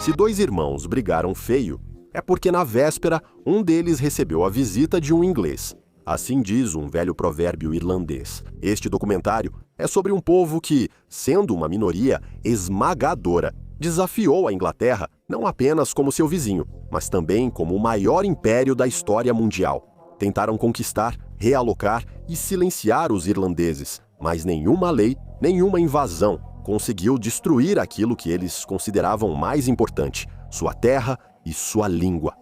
Se dois irmãos brigaram feio, é porque na véspera um deles recebeu a visita de um inglês. Assim diz um velho provérbio irlandês. Este documentário é sobre um povo que, sendo uma minoria esmagadora, desafiou a Inglaterra não apenas como seu vizinho, mas também como o maior império da história mundial. Tentaram conquistar, realocar e silenciar os irlandeses, mas nenhuma lei, nenhuma invasão conseguiu destruir aquilo que eles consideravam mais importante, sua terra e sua língua.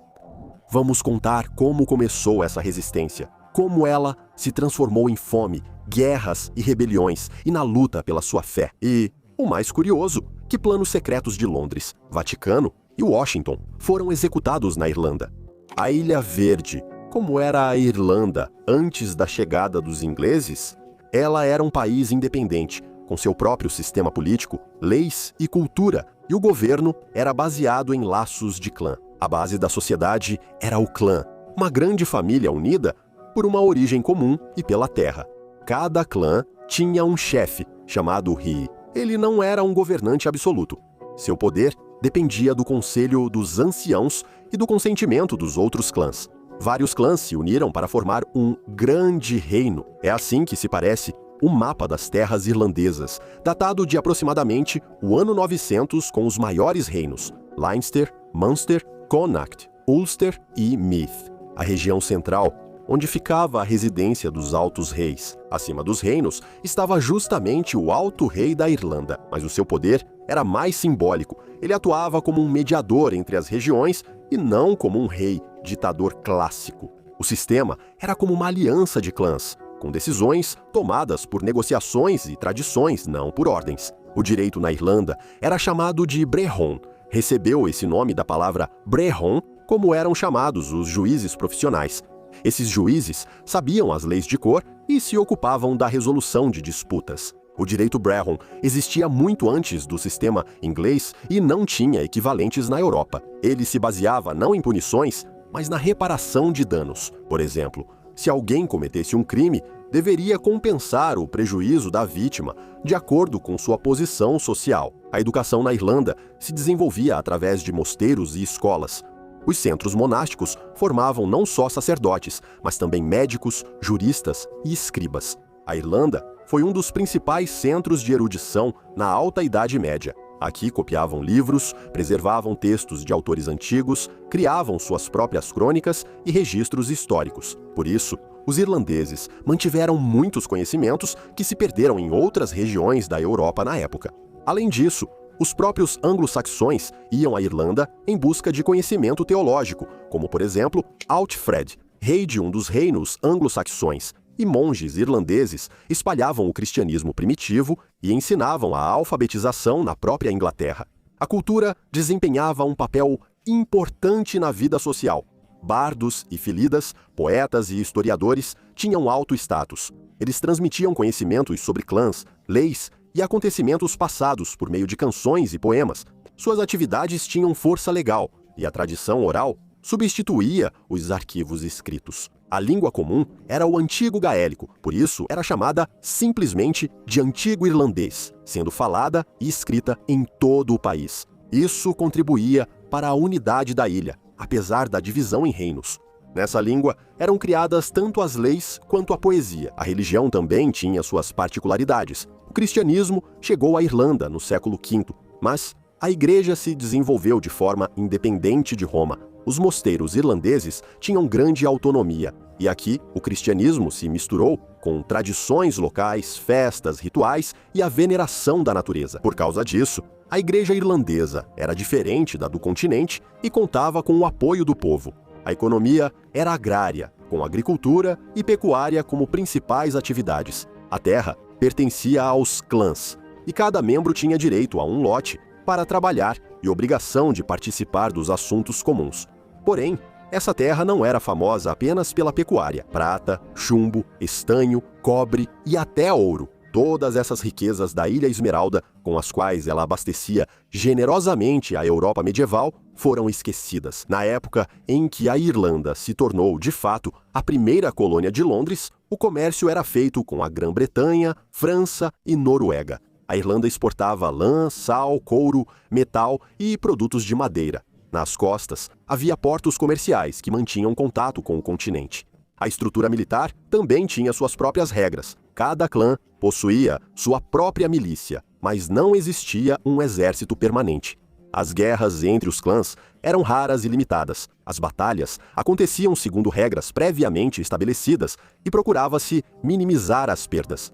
Vamos contar como começou essa resistência, como ela se transformou em fome, guerras e rebeliões e na luta pela sua fé. E, o mais curioso, que planos secretos de Londres, Vaticano e Washington foram executados na Irlanda. A Ilha Verde, como era a Irlanda antes da chegada dos ingleses, ela era um país independente, com seu próprio sistema político, leis e cultura, e o governo era baseado em laços de clã. A base da sociedade era o clã, uma grande família unida por uma origem comum e pela terra. Cada clã tinha um chefe, chamado Ri. Ele não era um governante absoluto. Seu poder dependia do conselho dos anciãos e do consentimento dos outros clãs. Vários clãs se uniram para formar um grande reino. É assim que se parece o mapa das terras irlandesas, datado de aproximadamente o ano 900, com os maiores reinos: Leinster, Munster, Connacht, Ulster e Meath. A região central, onde ficava a residência dos Altos Reis. Acima dos reinos estava justamente o Alto Rei da Irlanda, mas o seu poder era mais simbólico. Ele atuava como um mediador entre as regiões e não como um rei ditador clássico. O sistema era como uma aliança de clãs, com decisões tomadas por negociações e tradições, não por ordens. O direito na Irlanda era chamado de brehon. Recebeu esse nome da palavra brehon, como eram chamados os juízes profissionais. Esses juízes sabiam as leis de cor e se ocupavam da resolução de disputas. O direito brehon existia muito antes do sistema inglês e não tinha equivalentes na Europa. Ele se baseava não em punições, mas na reparação de danos. Por exemplo, se alguém cometesse um crime, deveria compensar o prejuízo da vítima de acordo com sua posição social. A educação na Irlanda se desenvolvia através de mosteiros e escolas. Os centros monásticos formavam não só sacerdotes, mas também médicos, juristas e escribas. A Irlanda foi um dos principais centros de erudição na Alta Idade Média. Aqui copiavam livros, preservavam textos de autores antigos, criavam suas próprias crônicas e registros históricos. Por isso, os irlandeses mantiveram muitos conhecimentos que se perderam em outras regiões da Europa na época. Além disso, os próprios anglo-saxões iam à Irlanda em busca de conhecimento teológico, como, por exemplo, Alfred, rei de um dos reinos anglo-saxões, e monges irlandeses espalhavam o cristianismo primitivo e ensinavam a alfabetização na própria Inglaterra. A cultura desempenhava um papel importante na vida social. Bardos e filidas, poetas e historiadores tinham alto status. Eles transmitiam conhecimentos sobre clãs, leis e acontecimentos passados por meio de canções e poemas. Suas atividades tinham força legal e a tradição oral substituía os arquivos escritos. A língua comum era o antigo gaélico, por isso era chamada simplesmente de antigo irlandês, sendo falada e escrita em todo o país. Isso contribuía para a unidade da ilha, apesar da divisão em reinos. Nessa língua eram criadas tanto as leis quanto a poesia. A religião também tinha suas particularidades. O cristianismo chegou à Irlanda no século V, mas a igreja se desenvolveu de forma independente de Roma. Os mosteiros irlandeses tinham grande autonomia, e aqui o cristianismo se misturou com tradições locais, festas, rituais e a veneração da natureza. Por causa disso, a igreja irlandesa era diferente da do continente e contava com o apoio do povo. A economia era agrária, com agricultura e pecuária como principais atividades. A terra pertencia aos clãs, e cada membro tinha direito a um lote para trabalhar e obrigação de participar dos assuntos comuns. Porém, essa terra não era famosa apenas pela pecuária. Prata, chumbo, estanho, cobre e até ouro. Todas essas riquezas da Ilha Esmeralda, com as quais ela abastecia generosamente a Europa medieval, foram esquecidas. Na época em que a Irlanda se tornou, de fato, a primeira colônia de Londres, o comércio era feito com a Grã-Bretanha, França e Noruega. A Irlanda exportava lã, sal, couro, metal e produtos de madeira. Nas costas, havia portos comerciais que mantinham contato com o continente. A estrutura militar também tinha suas próprias regras. Cada clã possuía sua própria milícia, mas não existia um exército permanente. As guerras entre os clãs eram raras e limitadas. As batalhas aconteciam segundo regras previamente estabelecidas e procurava-se minimizar as perdas.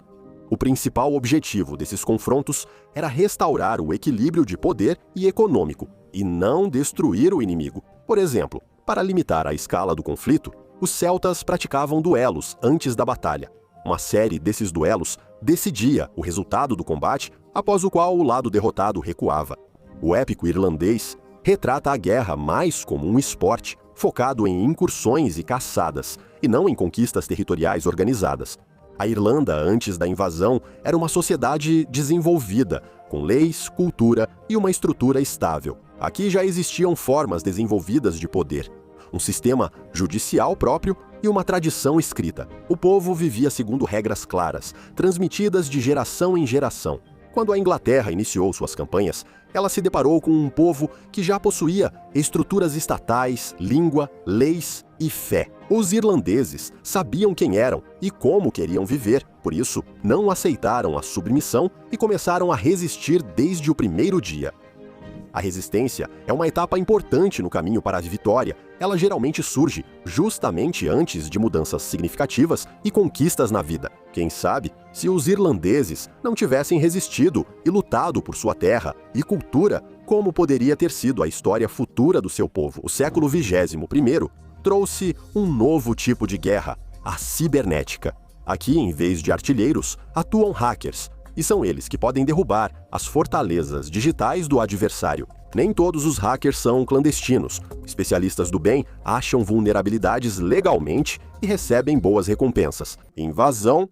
O principal objetivo desses confrontos era restaurar o equilíbrio de poder e econômico, e não destruir o inimigo. Por exemplo, para limitar a escala do conflito, os celtas praticavam duelos antes da batalha. Uma série desses duelos decidia o resultado do combate, após o qual o lado derrotado recuava. O épico irlandês retrata a guerra mais como um esporte, focado em incursões e caçadas, e não em conquistas territoriais organizadas. A Irlanda, antes da invasão, era uma sociedade desenvolvida, com leis, cultura e uma estrutura estável. Aqui já existiam formas desenvolvidas de poder, um sistema judicial próprio e uma tradição escrita. O povo vivia segundo regras claras, transmitidas de geração em geração. Quando a Inglaterra iniciou suas campanhas, ela se deparou com um povo que já possuía estruturas estatais, língua, leis e fé. Os irlandeses sabiam quem eram e como queriam viver, por isso não aceitaram a submissão e começaram a resistir desde o primeiro dia. A resistência é uma etapa importante no caminho para a vitória. Ela geralmente surge justamente antes de mudanças significativas e conquistas na vida. Quem sabe, se os irlandeses não tivessem resistido e lutado por sua terra e cultura, como poderia ter sido a história futura do seu povo? O século XXI trouxe um novo tipo de guerra, a cibernética. Aqui, em vez de artilheiros, atuam hackers, e são eles que podem derrubar as fortalezas digitais do adversário. Nem todos os hackers são clandestinos. Especialistas do bem acham vulnerabilidades legalmente e recebem boas recompensas. Invasão.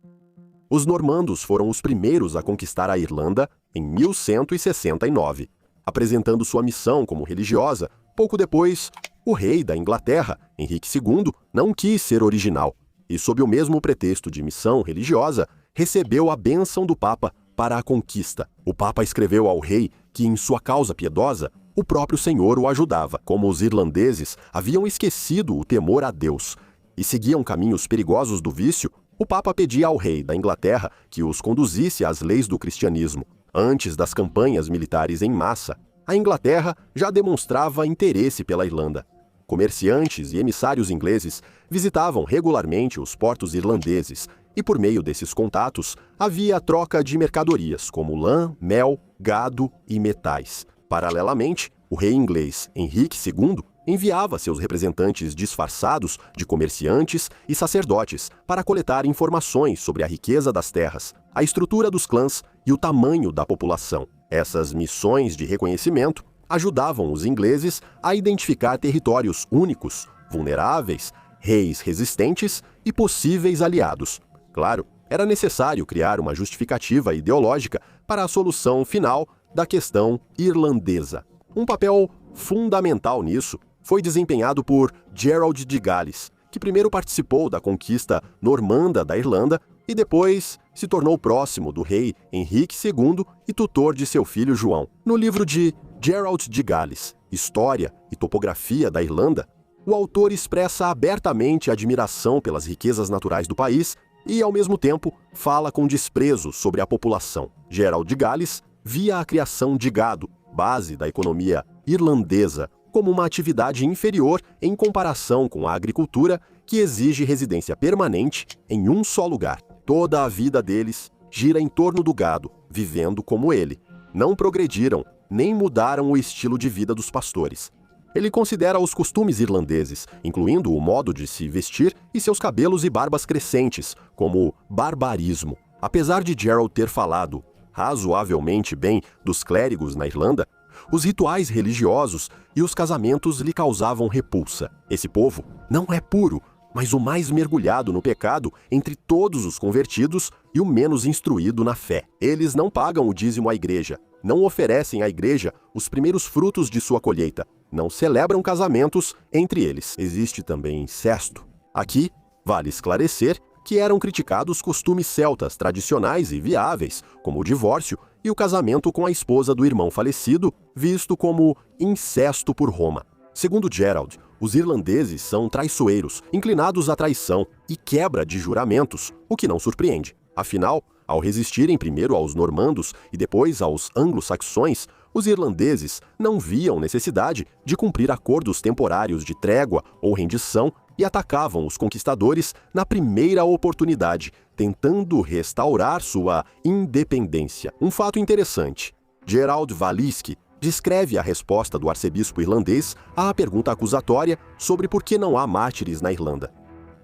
Os normandos foram os primeiros a conquistar a Irlanda em 1169. Apresentando sua missão como religiosa, pouco depois, o rei da Inglaterra, Henrique II, não quis ser original e, sob o mesmo pretexto de missão religiosa, recebeu a bênção do Papa para a conquista. O Papa escreveu ao rei que, em sua causa piedosa, o próprio Senhor o ajudava. Como os irlandeses haviam esquecido o temor a Deus e seguiam caminhos perigosos do vício, o Papa pedia ao rei da Inglaterra que os conduzisse às leis do cristianismo. Antes das campanhas militares em massa, a Inglaterra já demonstrava interesse pela Irlanda. Comerciantes e emissários ingleses visitavam regularmente os portos irlandeses e, por meio desses contatos, havia a troca de mercadorias como lã, mel, gado e metais. Paralelamente, o rei inglês Henrique II enviava seus representantes disfarçados de comerciantes e sacerdotes para coletar informações sobre a riqueza das terras, a estrutura dos clãs e o tamanho da população. Essas missões de reconhecimento ajudavam os ingleses a identificar territórios únicos, vulneráveis, reis resistentes e possíveis aliados. Claro, era necessário criar uma justificativa ideológica para a solução final da questão irlandesa. Um papel fundamental nisso foi desempenhado por Gerald de Gales, que primeiro participou da conquista normanda da Irlanda e depois se tornou próximo do rei Henrique II e tutor de seu filho João. No livro de Gerald de Gales, História e Topografia da Irlanda, o autor expressa abertamente admiração pelas riquezas naturais do país e, ao mesmo tempo, fala com desprezo sobre a população. Gerald de Gales via a criação de gado, base da economia irlandesa, como uma atividade inferior em comparação com a agricultura, que exige residência permanente em um só lugar. Toda a vida deles gira em torno do gado, vivendo como ele. Não progrediram, nem mudaram o estilo de vida dos pastores. Ele considera os costumes irlandeses, incluindo o modo de se vestir e seus cabelos e barbas crescentes, como barbarismo. Apesar de Gerald ter falado razoavelmente bem dos clérigos na Irlanda, os rituais religiosos e os casamentos lhe causavam repulsa. Esse povo não é puro, mas o mais mergulhado no pecado entre todos os convertidos e o menos instruído na fé. Eles não pagam o dízimo à igreja, não oferecem à igreja os primeiros frutos de sua colheita, não celebram casamentos entre eles. Existe também incesto. Aqui, vale esclarecer que eram criticados costumes celtas tradicionais e viáveis, como o divórcio e o casamento com a esposa do irmão falecido, visto como incesto por Roma. Segundo Gerald, os irlandeses são traiçoeiros, inclinados à traição e quebra de juramentos, o que não surpreende. Afinal, ao resistirem primeiro aos normandos e depois aos anglo-saxões, os irlandeses não viam necessidade de cumprir acordos temporários de trégua ou rendição e atacavam os conquistadores na primeira oportunidade, tentando restaurar sua independência. Um fato interessante: Gerald Walisky descreve a resposta do arcebispo irlandês à pergunta acusatória sobre por que não há mártires na Irlanda.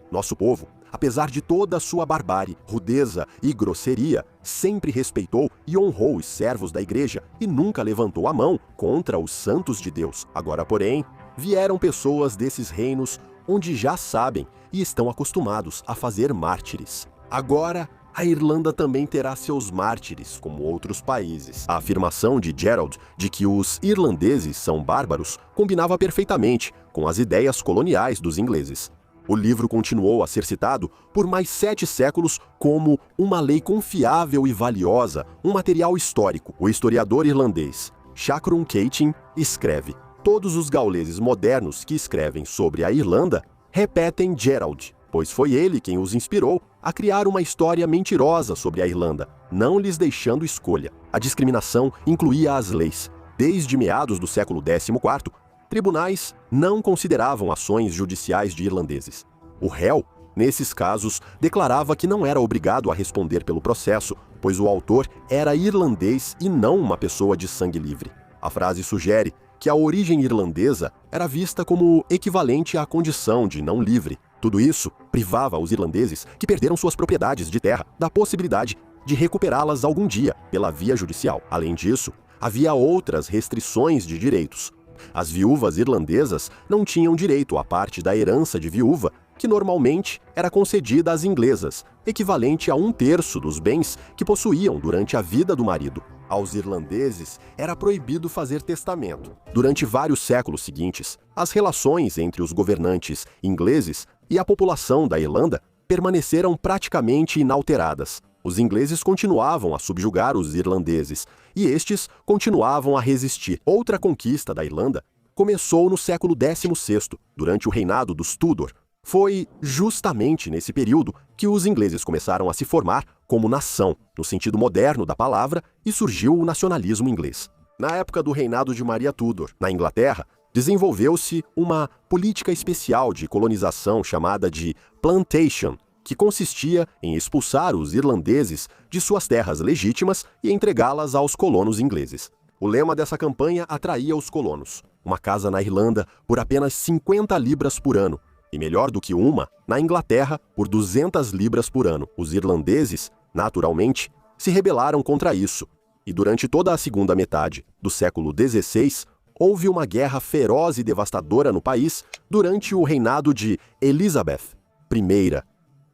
Nosso povo, apesar de toda a sua barbárie, rudeza e grosseria, sempre respeitou e honrou os servos da igreja e nunca levantou a mão contra os santos de Deus. Agora, porém, vieram pessoas desses reinos onde já sabem e estão acostumados a fazer mártires. Agora, a Irlanda também terá seus mártires, como outros países. A afirmação de Gerald de que os irlandeses são bárbaros combinava perfeitamente com as ideias coloniais dos ingleses. O livro continuou a ser citado por mais 7 séculos como uma lei confiável e valiosa, um material histórico. O historiador irlandês Shakron Catin escreve: todos os gauleses modernos que escrevem sobre a Irlanda repetem Gerald, pois foi ele quem os inspirou a criar uma história mentirosa sobre a Irlanda, não lhes deixando escolha. A discriminação incluía as leis. Desde meados do século XIV, tribunais não consideravam ações judiciais de irlandeses. O réu, nesses casos, declarava que não era obrigado a responder pelo processo, pois o autor era irlandês e não uma pessoa de sangue livre. A frase sugere que a origem irlandesa era vista como equivalente à condição de não livre. Tudo isso privava os irlandeses que perderam suas propriedades de terra da possibilidade de recuperá-las algum dia pela via judicial. Além disso, havia outras restrições de direitos. As viúvas irlandesas não tinham direito à parte da herança de viúva, que normalmente era concedida às inglesas, equivalente a 1/3 dos bens que possuíam durante a vida do marido. Aos irlandeses era proibido fazer testamento. Durante vários séculos seguintes, as relações entre os governantes ingleses e a população da Irlanda permaneceram praticamente inalteradas. Os ingleses continuavam a subjugar os irlandeses e estes continuavam a resistir. Outra conquista da Irlanda começou no século XVI, durante o reinado dos Tudor. Foi justamente nesse período que os ingleses começaram a se formar como nação, no sentido moderno da palavra, e surgiu o nacionalismo inglês. Na época do reinado de Maria Tudor, na Inglaterra, desenvolveu-se uma política especial de colonização chamada de plantation, que consistia em expulsar os irlandeses de suas terras legítimas e entregá-las aos colonos ingleses. O lema dessa campanha atraía os colonos: uma casa na Irlanda por apenas 50 libras por ano, e melhor do que uma, na Inglaterra, por 200 libras por ano. Os irlandeses, naturalmente, se rebelaram contra isso, e durante toda a segunda metade do século XVI, houve uma guerra feroz e devastadora no país durante o reinado de Elizabeth I.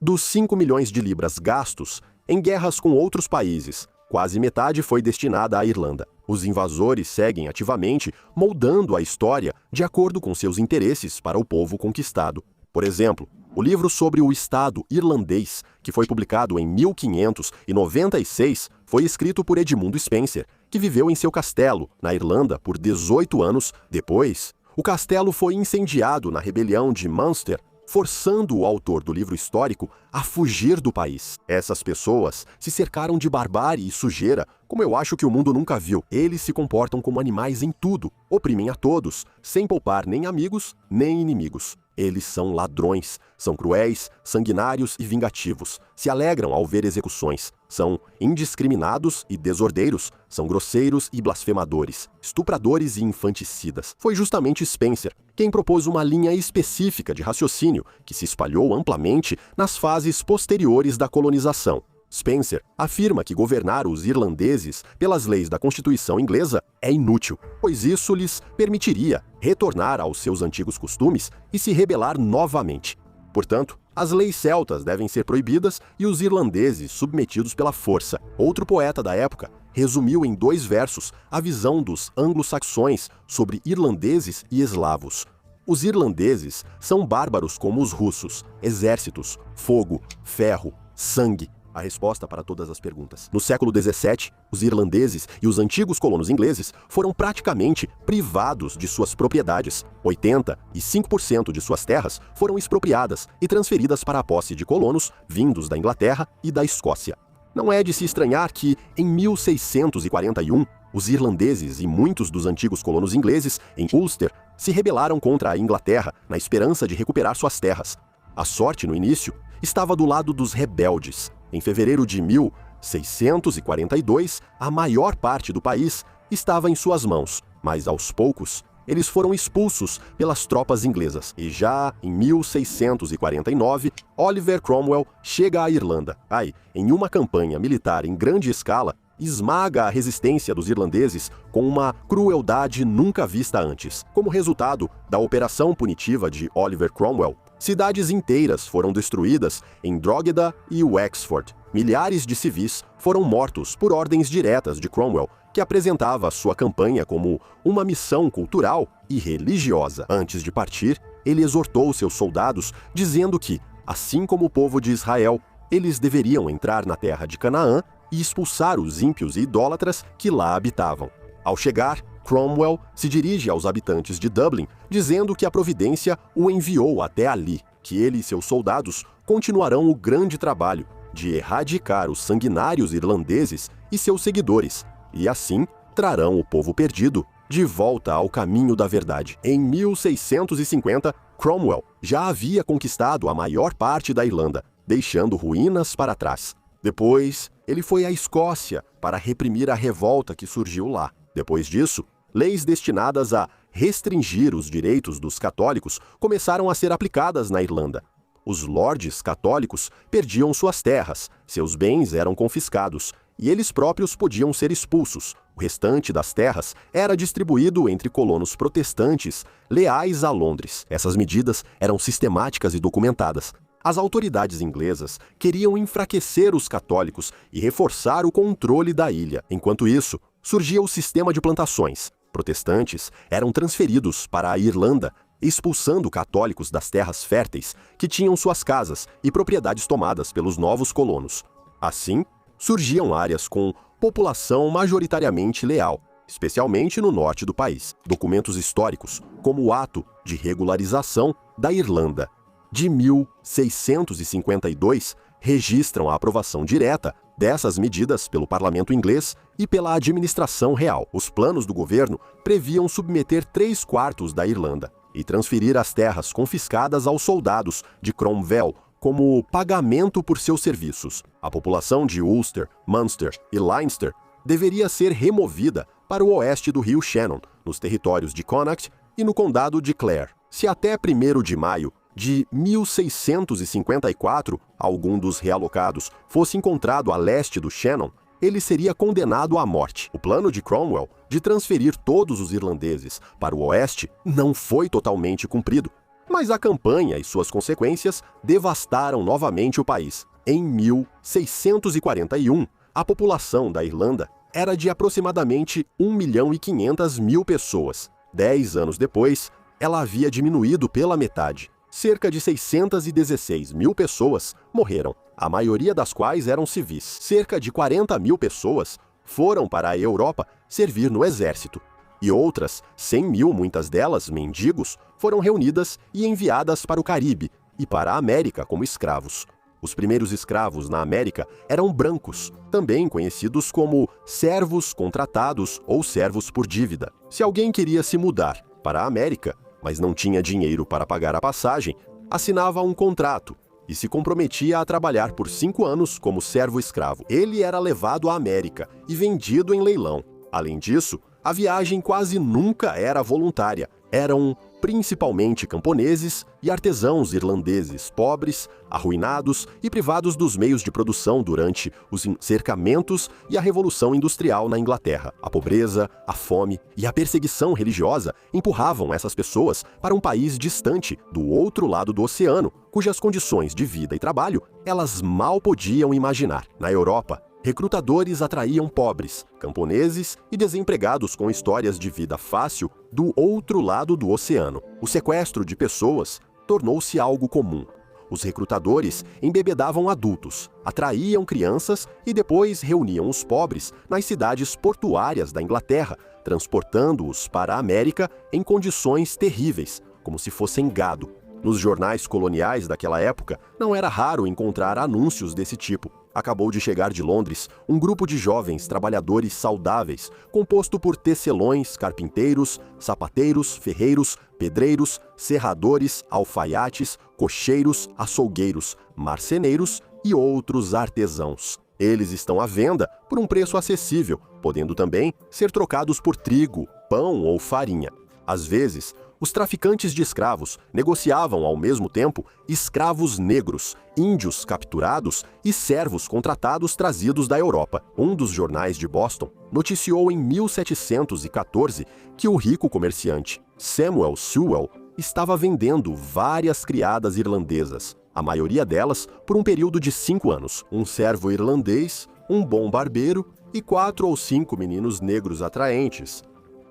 Dos 5 milhões de libras gastos em guerras com outros países, quase metade foi destinada à Irlanda. Os invasores seguem ativamente moldando a história de acordo com seus interesses para o povo conquistado. Por exemplo, o livro sobre o Estado irlandês, que foi publicado em 1596, foi escrito por Edmund Spenser, que viveu em seu castelo, na Irlanda, por 18 anos. Depois, o castelo foi incendiado na rebelião de Munster, forçando o autor do livro histórico a fugir do país. Essas pessoas se cercaram de barbárie e sujeira, como eu acho que o mundo nunca viu. Eles se comportam como animais em tudo, oprimem a todos, sem poupar nem amigos nem inimigos. Eles são ladrões, são cruéis, sanguinários e vingativos, se alegram ao ver execuções, são indiscriminados e desordeiros, são grosseiros e blasfemadores, estupradores e infanticidas. Foi justamente Spenser quem propôs uma linha específica de raciocínio que se espalhou amplamente nas fases posteriores da colonização. Spenser afirma que governar os irlandeses pelas leis da Constituição inglesa é inútil, pois isso lhes permitiria retornar aos seus antigos costumes e se rebelar novamente. Portanto, as leis celtas devem ser proibidas e os irlandeses submetidos pela força. Outro poeta da época resumiu em 2 versos a visão dos anglo-saxões sobre irlandeses e eslavos. Os irlandeses são bárbaros como os russos: exércitos, fogo, ferro, sangue. a resposta para todas as perguntas. No século XVII, os irlandeses e os antigos colonos ingleses foram praticamente privados de suas propriedades. 85% de suas terras foram expropriadas e transferidas para a posse de colonos vindos da Inglaterra e da Escócia. Não é de se estranhar que, em 1641, os irlandeses e muitos dos antigos colonos ingleses, em Ulster, se rebelaram contra a Inglaterra na esperança de recuperar suas terras. A sorte, no início, estava do lado dos rebeldes. Em fevereiro de 1642, a maior parte do país estava em suas mãos, mas aos poucos, eles foram expulsos pelas tropas inglesas. E já em 1649, Oliver Cromwell chega à Irlanda. Aí, em uma campanha militar em grande escala, esmaga a resistência dos irlandeses com uma crueldade nunca vista antes. Como resultado da operação punitiva de Oliver Cromwell, cidades inteiras foram destruídas em Drogheda e Wexford. Milhares de civis foram mortos por ordens diretas de Cromwell, que apresentava sua campanha como uma missão cultural e religiosa. Antes de partir, ele exortou seus soldados, dizendo que, assim como o povo de Israel, eles deveriam entrar na terra de Canaã e expulsar os ímpios e idólatras que lá habitavam. Ao chegar, Cromwell se dirige aos habitantes de Dublin, dizendo que a providência o enviou até ali, que ele e seus soldados continuarão o grande trabalho de erradicar os sanguinários irlandeses e seus seguidores, e assim trarão o povo perdido de volta ao caminho da verdade. Em 1650, Cromwell já havia conquistado a maior parte da Irlanda, deixando ruínas para trás. Depois, ele foi à Escócia para reprimir a revolta que surgiu lá. Depois disso, leis destinadas a restringir os direitos dos católicos começaram a ser aplicadas na Irlanda. Os lordes católicos perdiam suas terras, seus bens eram confiscados e eles próprios podiam ser expulsos. O restante das terras era distribuído entre colonos protestantes leais a Londres. Essas medidas eram sistemáticas e documentadas. As autoridades inglesas queriam enfraquecer os católicos e reforçar o controle da ilha. Enquanto isso, surgia o sistema de plantações. Protestantes eram transferidos para a Irlanda, expulsando católicos das terras férteis que tinham suas casas e propriedades tomadas pelos novos colonos. Assim, surgiam áreas com população majoritariamente leal, especialmente no norte do país. Documentos históricos, como o Ato de Regularização da Irlanda, de 1652, registram a aprovação direta dessas medidas pelo parlamento inglês e pela administração real. Os planos do governo previam submeter 3/4 da Irlanda e transferir as terras confiscadas aos soldados de Cromwell como pagamento por seus serviços. A população de Ulster, Munster e Leinster deveria ser removida para o oeste do rio Shannon, nos territórios de Connacht e no condado de Clare. Se até 1º de maio de 1654 algum dos realocados fosse encontrado a leste do Shannon, ele seria condenado à morte. O plano de Cromwell de transferir todos os irlandeses para o oeste não foi totalmente cumprido, mas a campanha e suas consequências devastaram novamente o país. Em 1641, a população da Irlanda era de aproximadamente 1.500.000 pessoas. 10 anos depois, ela havia diminuído pela metade. Cerca de 616.000 pessoas morreram, a maioria das quais eram civis. Cerca de 40.000 pessoas foram para a Europa servir no exército. E outras 100.000, muitas delas mendigos, foram reunidas e enviadas para o Caribe e para a América como escravos. Os primeiros escravos na América eram brancos, também conhecidos como servos contratados ou servos por dívida. Se alguém queria se mudar para a América, mas não tinha dinheiro para pagar a passagem, assinava um contrato e se comprometia a trabalhar por 5 anos como servo-escravo. Ele era levado à América e vendido em leilão. Além disso, a viagem quase nunca era voluntária. Eram principalmente camponeses e artesãos irlandeses, pobres, arruinados e privados dos meios de produção durante os cercamentos e a Revolução Industrial na Inglaterra. A pobreza, a fome e a perseguição religiosa empurravam essas pessoas para um país distante, do outro lado do oceano, cujas condições de vida e trabalho elas mal podiam imaginar. Na Europa, recrutadores atraíam pobres, camponeses e desempregados com histórias de vida fácil do outro lado do oceano. O sequestro de pessoas tornou-se algo comum. Os recrutadores embebedavam adultos, atraíam crianças e depois reuniam os pobres nas cidades portuárias da Inglaterra, transportando-os para a América em condições terríveis, como se fossem gado. Nos jornais coloniais daquela época, não era raro encontrar anúncios desse tipo. Acabou de chegar de Londres um grupo de jovens trabalhadores saudáveis, composto por tecelões, carpinteiros, sapateiros, ferreiros, pedreiros, serradores, alfaiates, cocheiros, açougueiros, marceneiros e outros artesãos. Eles estão à venda por um preço acessível, podendo também ser trocados por trigo, pão ou farinha. Às vezes, os traficantes de escravos negociavam ao mesmo tempo escravos negros, índios capturados e servos contratados trazidos da Europa. Um dos jornais de Boston noticiou em 1714 que o rico comerciante Samuel Sewell estava vendendo várias criadas irlandesas, a maioria delas por um período de 5 anos, um servo irlandês, um bom barbeiro e 4 ou 5 meninos negros atraentes.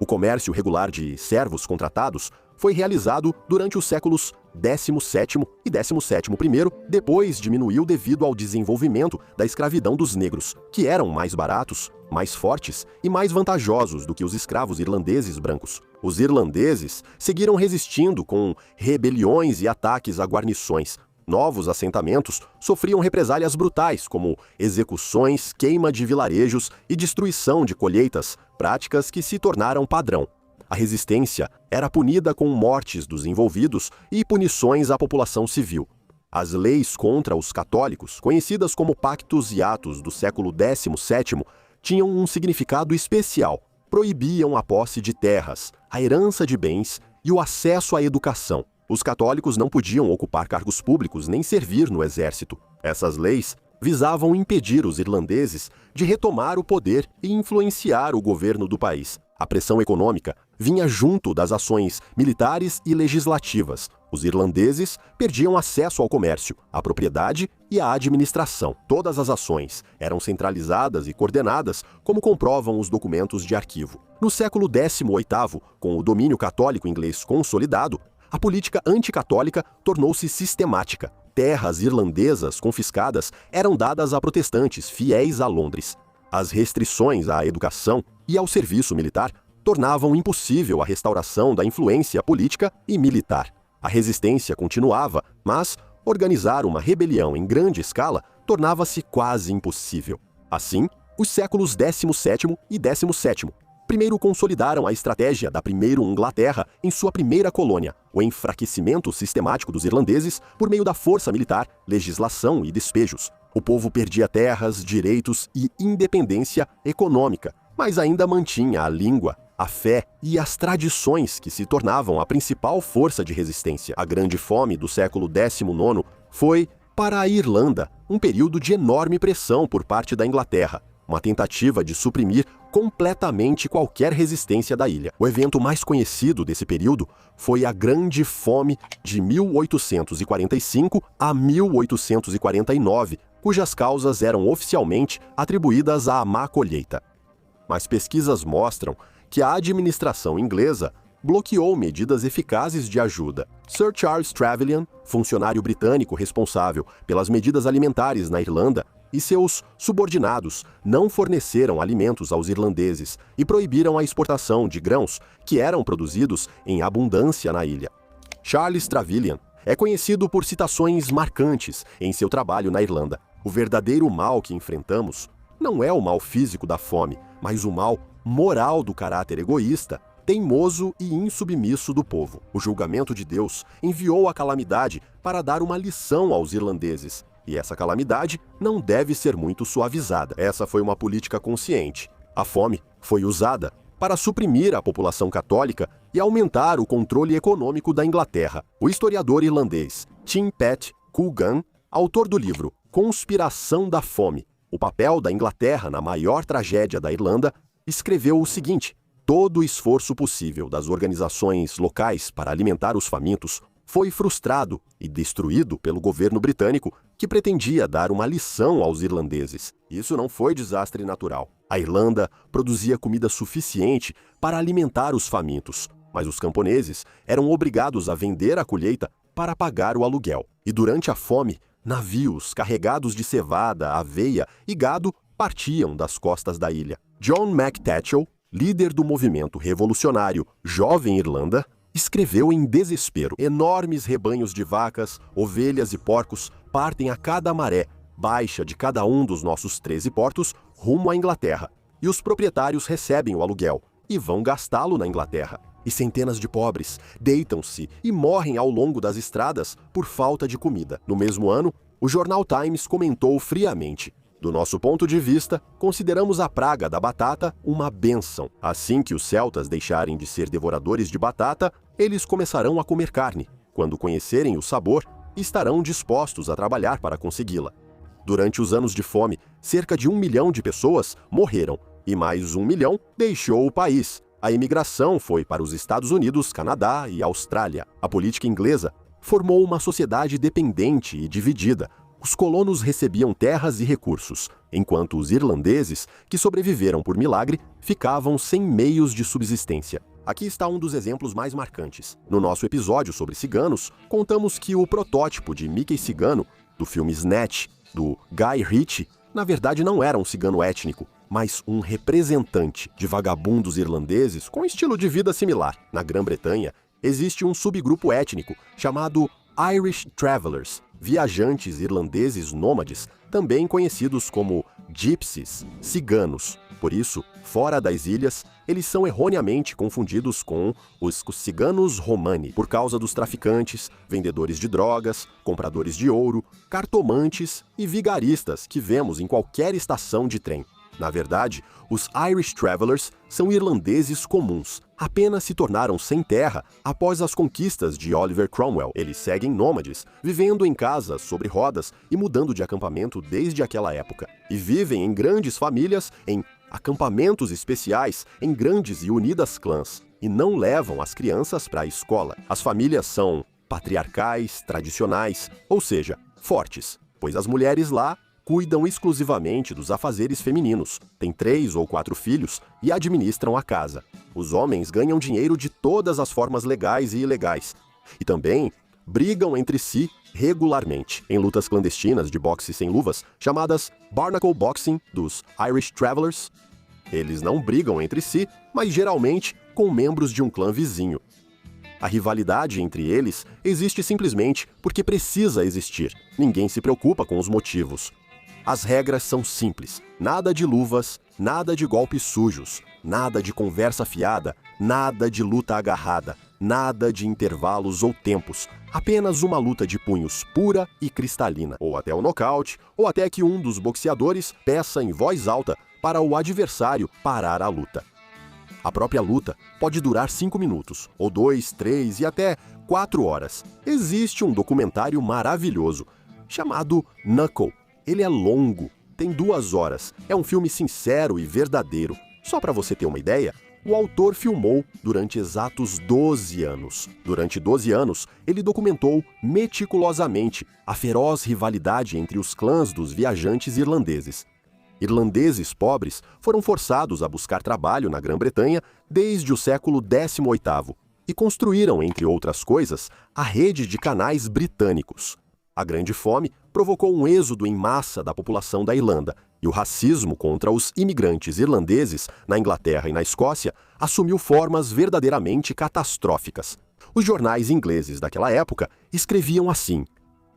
O comércio regular de servos contratados foi realizado durante os séculos XVII e XVII, depois diminuiu devido ao desenvolvimento da escravidão dos negros, que eram mais baratos, mais fortes e mais vantajosos do que os escravos irlandeses brancos. Os irlandeses seguiram resistindo com rebeliões e ataques a guarnições. Novos assentamentos sofriam represálias brutais, como execuções, queima de vilarejos e destruição de colheitas, práticas que se tornaram padrão. A resistência era punida com mortes dos envolvidos e punições à população civil. As leis contra os católicos, conhecidas como Pactos e Atos do século XVII, tinham um significado especial. Proibiam a posse de terras, a herança de bens e o acesso à educação. Os católicos não podiam ocupar cargos públicos nem servir no exército. Essas leis visavam impedir os irlandeses de retomar o poder e influenciar o governo do país. A pressão econômica vinha junto das ações militares e legislativas. Os irlandeses perdiam acesso ao comércio, à propriedade e à administração. Todas as ações eram centralizadas e coordenadas, como comprovam os documentos de arquivo. No século XVIII, com o domínio católico inglês consolidado, a política anticatólica tornou-se sistemática. Terras irlandesas confiscadas eram dadas a protestantes fiéis a Londres. As restrições à educação e ao serviço militar tornavam impossível a restauração da influência política e militar. A resistência continuava, mas organizar uma rebelião em grande escala tornava-se quase impossível. Assim, os séculos XVII e XVII primeiro consolidaram a estratégia da primeira Inglaterra em sua primeira colônia, o enfraquecimento sistemático dos irlandeses por meio da força militar, legislação e despejos. O povo perdia terras, direitos e independência econômica, mas ainda mantinha a língua, a fé e as tradições que se tornavam a principal força de resistência. A Grande Fome do século XIX foi, para a Irlanda, um período de enorme pressão por parte da Inglaterra, uma tentativa de suprimir completamente qualquer resistência da ilha. O evento mais conhecido desse período foi a Grande Fome de 1845 a 1849, cujas causas eram oficialmente atribuídas à má colheita. Mas pesquisas mostram que a administração inglesa bloqueou medidas eficazes de ajuda. Sir Charles Trevelyan, funcionário britânico responsável pelas medidas alimentares na Irlanda, e seus subordinados não forneceram alimentos aos irlandeses e proibiram a exportação de grãos que eram produzidos em abundância na ilha. Charles Trevelyan é conhecido por citações marcantes em seu trabalho na Irlanda. O verdadeiro mal que enfrentamos não é o mal físico da fome, mas o mal moral do caráter egoísta, teimoso e insubmisso do povo. O julgamento de Deus enviou a calamidade para dar uma lição aos irlandeses. E essa calamidade não deve ser muito suavizada. Essa foi uma política consciente. A fome foi usada para suprimir a população católica e aumentar o controle econômico da Inglaterra. O historiador irlandês Tim Pat Coogan, autor do livro Conspiração da Fome, o papel da Inglaterra na maior tragédia da Irlanda, escreveu o seguinte: todo o esforço possível das organizações locais para alimentar os famintos foi frustrado e destruído pelo governo britânico, que pretendia dar uma lição aos irlandeses. Isso não foi desastre natural. A Irlanda produzia comida suficiente para alimentar os famintos, mas os camponeses eram obrigados a vender a colheita para pagar o aluguel. E durante a fome, navios carregados de cevada, aveia e gado partiam das costas da ilha. John McTatchell, líder do movimento revolucionário Jovem Irlanda, escreveu em desespero: enormes rebanhos de vacas, ovelhas e porcos partem a cada maré baixa de cada um dos nossos 13 portos rumo à Inglaterra, e os proprietários recebem o aluguel e vão gastá-lo na Inglaterra. E centenas de pobres deitam-se e morrem ao longo das estradas por falta de comida. No mesmo ano, o jornal Times comentou friamente: do nosso ponto de vista, consideramos a praga da batata uma bênção. Assim que os celtas deixarem de ser devoradores de batata, eles começarão a comer carne. Quando conhecerem o sabor, estarão dispostos a trabalhar para consegui-la. Durante os anos de fome, cerca de 1 milhão de pessoas morreram e mais 1 milhão deixou o país. A imigração foi para os Estados Unidos, Canadá e Austrália. A política inglesa formou uma sociedade dependente e dividida. Os colonos recebiam terras e recursos, enquanto os irlandeses, que sobreviveram por milagre, ficavam sem meios de subsistência. Aqui está um dos exemplos mais marcantes. No nosso episódio sobre ciganos, contamos que o protótipo de Mickey Cigano, do filme Snatch, do Guy Ritchie, na verdade não era um cigano étnico, mas um representante de vagabundos irlandeses com estilo de vida similar. Na Grã-Bretanha, existe um subgrupo étnico chamado Irish Travelers, viajantes irlandeses nômades, também conhecidos como gypsies, ciganos. Por isso, fora das ilhas, eles são erroneamente confundidos com os ciganos romani, por causa dos traficantes, vendedores de drogas, compradores de ouro, cartomantes e vigaristas que vemos em qualquer estação de trem. Na verdade, os Irish Travelers são irlandeses comuns. Apenas se tornaram sem terra após as conquistas de Oliver Cromwell. Eles seguem nômades, vivendo em casas sobre rodas e mudando de acampamento desde aquela época. E vivem em grandes famílias, em acampamentos especiais, em grandes e unidas clãs. E não levam as crianças para a escola. As famílias são patriarcais, tradicionais, ou seja, fortes, pois as mulheres lá cuidam exclusivamente dos afazeres femininos, têm 3 ou 4 filhos e administram a casa. Os homens ganham dinheiro de todas as formas legais e ilegais. E também brigam entre si regularmente, em lutas clandestinas de boxe sem luvas, chamadas Barnacle Boxing, dos Irish Travelers. Eles não brigam entre si, mas geralmente com membros de um clã vizinho. A rivalidade entre eles existe simplesmente porque precisa existir. Ninguém se preocupa com os motivos. As regras são simples: nada de luvas, nada de golpes sujos, nada de conversa fiada, nada de luta agarrada, nada de intervalos ou tempos, apenas uma luta de punhos pura e cristalina, ou até o nocaute, ou até que um dos boxeadores peça em voz alta para o adversário parar a luta. A própria luta pode durar 5 minutos, ou 2, 3 e até 4 horas. Existe um documentário maravilhoso chamado Knuckle. Ele é longo, tem 2 horas, é um filme sincero e verdadeiro. Só para você ter uma ideia, o autor filmou durante exatos 12 anos. Durante 12 anos, ele documentou meticulosamente a feroz rivalidade entre os clãs dos viajantes irlandeses. Irlandeses pobres foram forçados a buscar trabalho na Grã-Bretanha desde o século XVIII e construíram, entre outras coisas, a rede de canais britânicos. A Grande Fome provocou um êxodo em massa da população da Irlanda, e o racismo contra os imigrantes irlandeses na Inglaterra e na Escócia assumiu formas verdadeiramente catastróficas. Os jornais ingleses daquela época escreviam assim: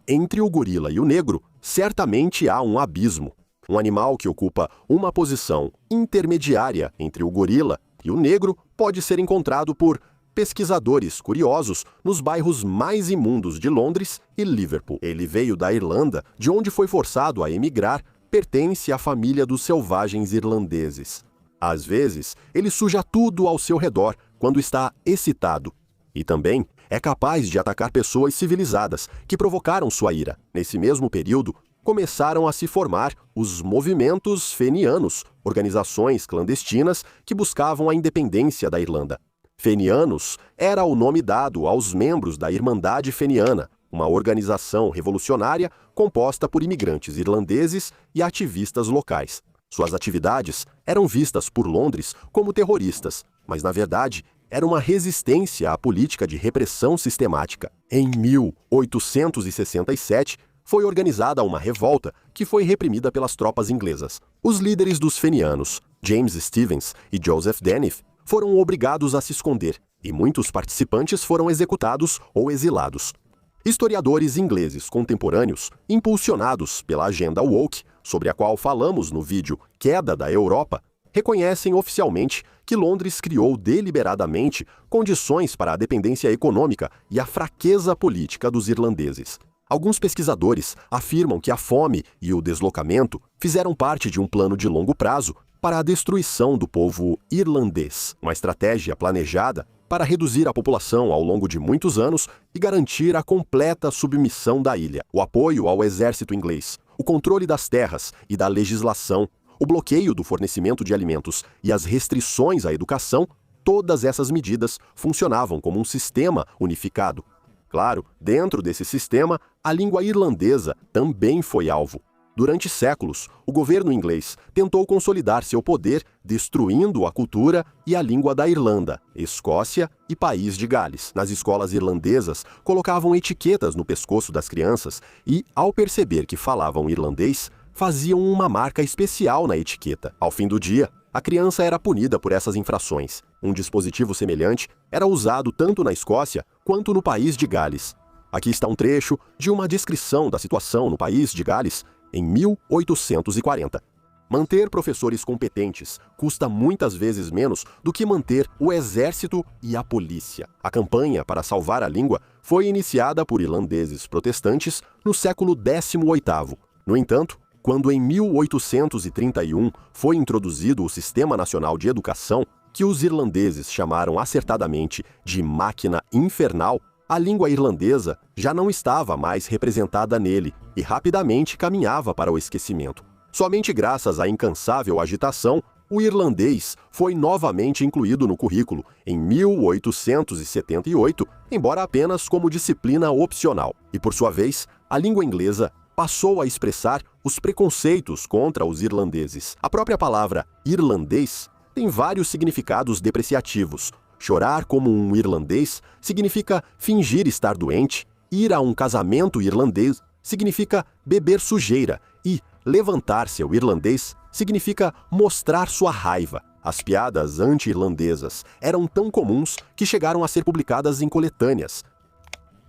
entre o gorila e o negro, certamente há um abismo. Um animal que ocupa uma posição intermediária entre o gorila e o negro pode ser encontrado por pesquisadores curiosos nos bairros mais imundos de Londres e Liverpool. Ele veio da Irlanda, de onde foi forçado a emigrar, pertence à família dos selvagens irlandeses. Às vezes, ele suja tudo ao seu redor quando está excitado. E também é capaz de atacar pessoas civilizadas que provocaram sua ira. Nesse mesmo período, começaram a se formar os movimentos fenianos, organizações clandestinas que buscavam a independência da Irlanda. Fenianos era o nome dado aos membros da Irmandade Feniana, uma organização revolucionária composta por imigrantes irlandeses e ativistas locais. Suas atividades eram vistas por Londres como terroristas, mas na verdade era uma resistência à política de repressão sistemática. Em 1867, foi organizada uma revolta que foi reprimida pelas tropas inglesas. Os líderes dos fenianos, James Stephens e Joseph Dennis, foram obrigados a se esconder, e muitos participantes foram executados ou exilados. Historiadores ingleses contemporâneos, impulsionados pela agenda woke, sobre a qual falamos no vídeo Queda da Europa, reconhecem oficialmente que Londres criou deliberadamente condições para a dependência econômica e a fraqueza política dos irlandeses. Alguns pesquisadores afirmam que a fome e o deslocamento fizeram parte de um plano de longo prazo para a destruição do povo irlandês, uma estratégia planejada para reduzir a população ao longo de muitos anos e garantir a completa submissão da ilha, o apoio ao exército inglês, o controle das terras e da legislação, o bloqueio do fornecimento de alimentos e as restrições à educação. Todas essas medidas funcionavam como um sistema unificado. Claro, dentro desse sistema, a língua irlandesa também foi alvo. Durante séculos, o governo inglês tentou consolidar seu poder destruindo a cultura e a língua da Irlanda, Escócia e País de Gales. Nas escolas irlandesas, colocavam etiquetas no pescoço das crianças e, ao perceber que falavam irlandês, faziam uma marca especial na etiqueta. Ao fim do dia, a criança era punida por essas infrações. Um dispositivo semelhante era usado tanto na Escócia quanto no País de Gales. Aqui está um trecho de uma descrição da situação no País de Gales em 1840. Manter professores competentes custa muitas vezes menos do que manter o exército e a polícia. A campanha para salvar a língua foi iniciada por irlandeses protestantes no século XVIII. No entanto, quando em 1831 foi introduzido o Sistema Nacional de Educação, que os irlandeses chamaram acertadamente de máquina infernal, a língua irlandesa já não estava mais representada nele e rapidamente caminhava para o esquecimento. Somente graças à incansável agitação, o irlandês foi novamente incluído no currículo em 1878, embora apenas como disciplina opcional. E, por sua vez, a língua inglesa passou a expressar os preconceitos contra os irlandeses. A própria palavra irlandês tem vários significados depreciativos. Chorar como um irlandês significa fingir estar doente, ir a um casamento irlandês significa beber sujeira e levantar-se ao irlandês significa mostrar sua raiva. As piadas anti-irlandesas eram tão comuns que chegaram a ser publicadas em coletâneas.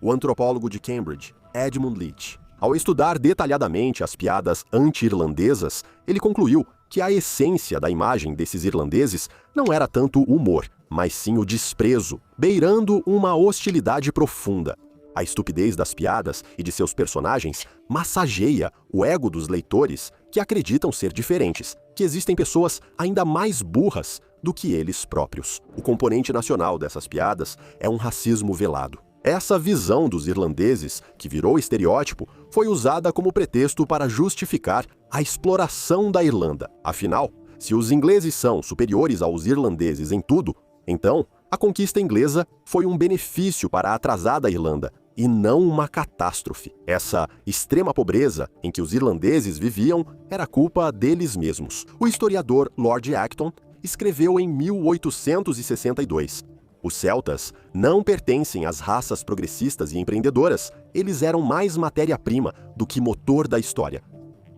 O antropólogo de Cambridge, Edmund Leach, ao estudar detalhadamente as piadas anti-irlandesas, ele concluiu que a essência da imagem desses irlandeses não era tanto o humor, mas sim o desprezo, beirando uma hostilidade profunda. A estupidez das piadas e de seus personagens massageia o ego dos leitores que acreditam ser diferentes, que existem pessoas ainda mais burras do que eles próprios. O componente nacional dessas piadas é um racismo velado. Essa visão dos irlandeses, que virou estereótipo, foi usada como pretexto para justificar a exploração da Irlanda. Afinal, se os ingleses são superiores aos irlandeses em tudo, então a conquista inglesa foi um benefício para a atrasada Irlanda e não uma catástrofe. Essa extrema pobreza em que os irlandeses viviam era culpa deles mesmos. O historiador Lord Acton escreveu em 1862: os celtas não pertencem às raças progressistas e empreendedoras, eles eram mais matéria-prima do que motor da história.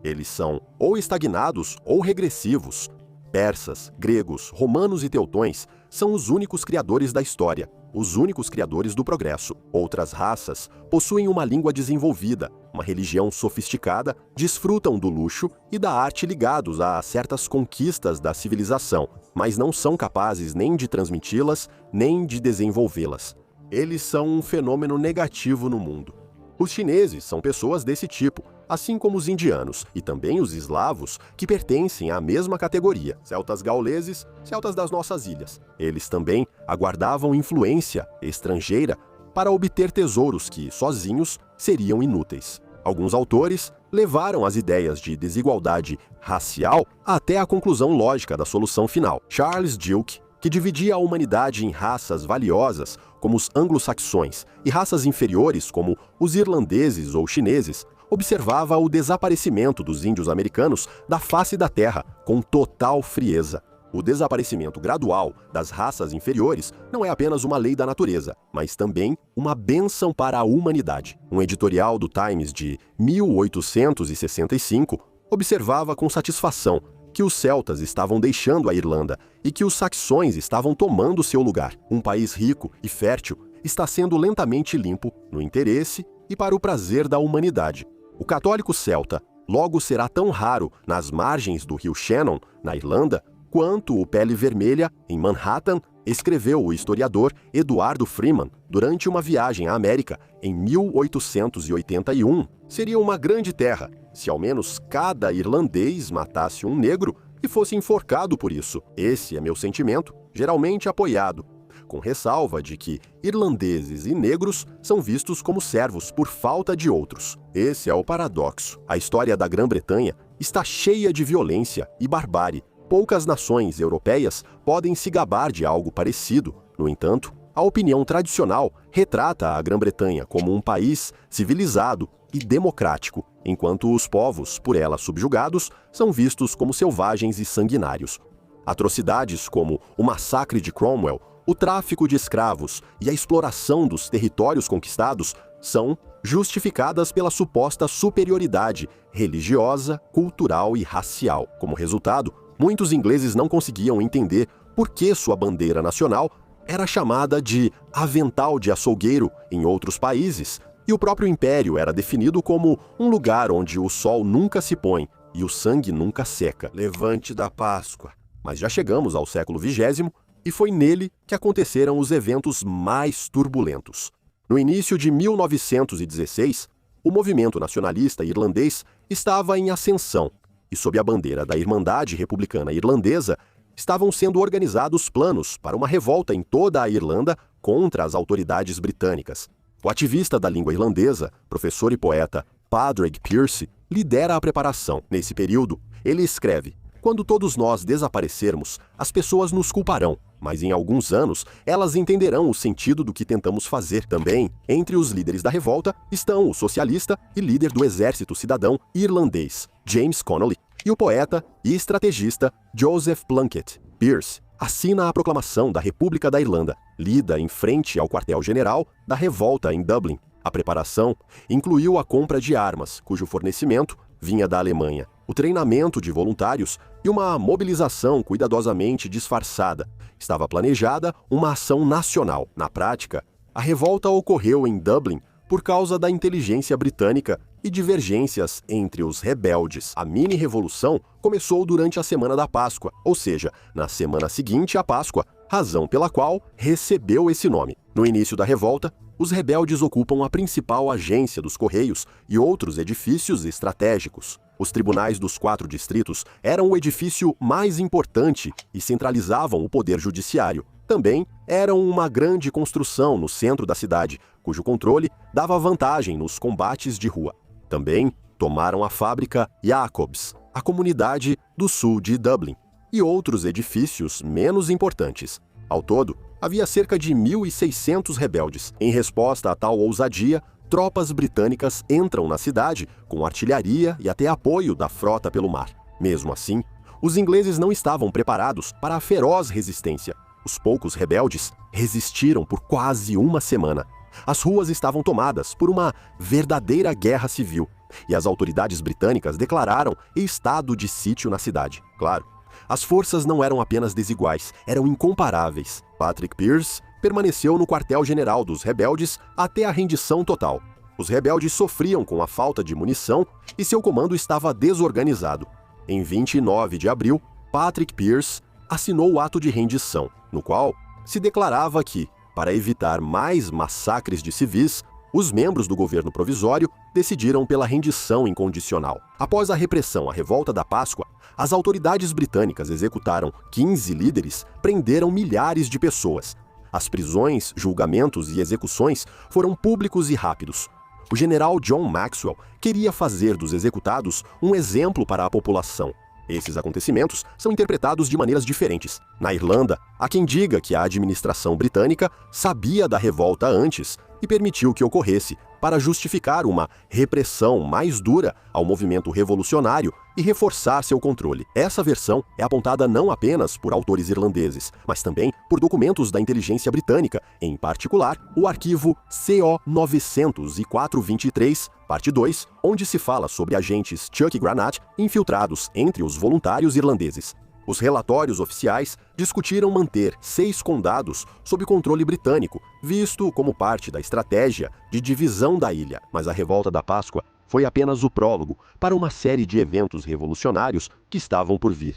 Eles são ou estagnados ou regressivos. Persas, gregos, romanos e teutões são os únicos criadores da história, os únicos criadores do progresso. Outras raças possuem uma língua desenvolvida, uma religião sofisticada, desfrutam do luxo e da arte ligados a certas conquistas da civilização, mas não são capazes nem de transmiti-las, nem de desenvolvê-las. Eles são um fenômeno negativo no mundo. Os chineses são pessoas desse tipo, assim como os indianos e também os eslavos, que pertencem à mesma categoria, celtas gauleses, celtas das nossas ilhas. Eles também aguardavam influência estrangeira para obter tesouros que, sozinhos, seriam inúteis. Alguns autores levaram as ideias de desigualdade racial até a conclusão lógica da solução final. Charles Dilke, que dividia a humanidade em raças valiosas, como os anglo-saxões, e raças inferiores, como os irlandeses ou chineses, observava o desaparecimento dos índios americanos da face da terra com total frieza. O desaparecimento gradual das raças inferiores não é apenas uma lei da natureza, mas também uma bênção para a humanidade. Um editorial do Times de 1865 observava com satisfação que os celtas estavam deixando a Irlanda e que os saxões estavam tomando seu lugar. Um país rico e fértil está sendo lentamente limpo no interesse e para o prazer da humanidade. O católico celta logo será tão raro nas margens do rio Shannon, na Irlanda, quanto o Pele Vermelha, em Manhattan, escreveu o historiador Eduardo Freeman durante uma viagem à América em 1881. Seria uma grande terra se ao menos cada irlandês matasse um negro e fosse enforcado por isso. Esse é meu sentimento, geralmente apoiado, com ressalva de que irlandeses e negros são vistos como servos por falta de outros. Esse é o paradoxo. A história da Grã-Bretanha está cheia de violência e barbárie. Poucas nações europeias podem se gabar de algo parecido. No entanto, a opinião tradicional retrata a Grã-Bretanha como um país civilizado e democrático, enquanto os povos, por ela subjugados, são vistos como selvagens e sanguinários. Atrocidades como o massacre de Cromwell, o tráfico de escravos e a exploração dos territórios conquistados são justificadas pela suposta superioridade religiosa, cultural e racial. Como resultado, muitos ingleses não conseguiam entender por que sua bandeira nacional era chamada de avental de açougueiro em outros países, e o próprio império era definido como um lugar onde o sol nunca se põe e o sangue nunca seca. Levante da Páscoa. Mas já chegamos ao século XX e foi nele que aconteceram os eventos mais turbulentos. No início de 1916, o movimento nacionalista irlandês estava em ascensão e, sob a bandeira da Irmandade Republicana Irlandesa, estavam sendo organizados planos para uma revolta em toda a Irlanda contra as autoridades britânicas. O ativista da língua irlandesa, professor e poeta Padraig Pearse, lidera a preparação. Nesse período, ele escreve: "Quando todos nós desaparecermos, as pessoas nos culparão, mas em alguns anos elas entenderão o sentido do que tentamos fazer." Também, entre os líderes da revolta, estão o socialista e líder do exército cidadão irlandês, James Connolly, e o poeta e estrategista Joseph Plunkett. Pearse assina a proclamação da República da Irlanda, lida em frente ao quartel-general da revolta em Dublin. A preparação incluiu a compra de armas, cujo fornecimento vinha da Alemanha, o treinamento de voluntários e uma mobilização cuidadosamente disfarçada. Estava planejada uma ação nacional. Na prática, a revolta ocorreu em Dublin por causa da inteligência britânica e divergências entre os rebeldes. A mini-revolução começou durante a Semana da Páscoa, ou seja, na semana seguinte à Páscoa, razão pela qual recebeu esse nome. No início da revolta, os rebeldes ocupam a principal agência dos Correios e outros edifícios estratégicos. Os tribunais dos 4 distritos eram o edifício mais importante e centralizavam o poder judiciário. Também eram uma grande construção no centro da cidade, cujo controle dava vantagem nos combates de rua. Também tomaram a fábrica Jacobs, a comunidade do sul de Dublin, e outros edifícios menos importantes. Ao todo, havia cerca de 1.600 rebeldes. Em resposta a tal ousadia, tropas britânicas entram na cidade com artilharia e até apoio da frota pelo mar. Mesmo assim, os ingleses não estavam preparados para a feroz resistência. Os poucos rebeldes resistiram por quase uma semana. As ruas estavam tomadas por uma verdadeira guerra civil, e as autoridades britânicas declararam estado de sítio na cidade. Claro, as forças não eram apenas desiguais, eram incomparáveis. Patrick Pearse permaneceu no quartel-general dos rebeldes até a rendição total. Os rebeldes sofriam com a falta de munição e seu comando estava desorganizado. Em 29 de abril, Patrick Pearse assinou o ato de rendição, no qual se declarava que, para evitar mais massacres de civis, os membros do governo provisório decidiram pela rendição incondicional. Após a repressão à Revolta da Páscoa, as autoridades britânicas executaram 15 líderes, prenderam milhares de pessoas. As prisões, julgamentos e execuções foram públicos e rápidos. O general John Maxwell queria fazer dos executados um exemplo para a população. Esses acontecimentos são interpretados de maneiras diferentes. Na Irlanda, há quem diga que a administração britânica sabia da revolta antes e permitiu que ocorresse para justificar uma repressão mais dura ao movimento revolucionário e reforçar seu controle. Essa versão é apontada não apenas por autores irlandeses, mas também por documentos da inteligência britânica, em particular o arquivo CO 904-23, parte 2, onde se fala sobre agentes Chuck e Granat infiltrados entre os voluntários irlandeses. Os relatórios oficiais discutiram manter 6 condados sob controle britânico, visto como parte da estratégia de divisão da ilha. Mas a Revolta da Páscoa foi apenas o prólogo para uma série de eventos revolucionários que estavam por vir.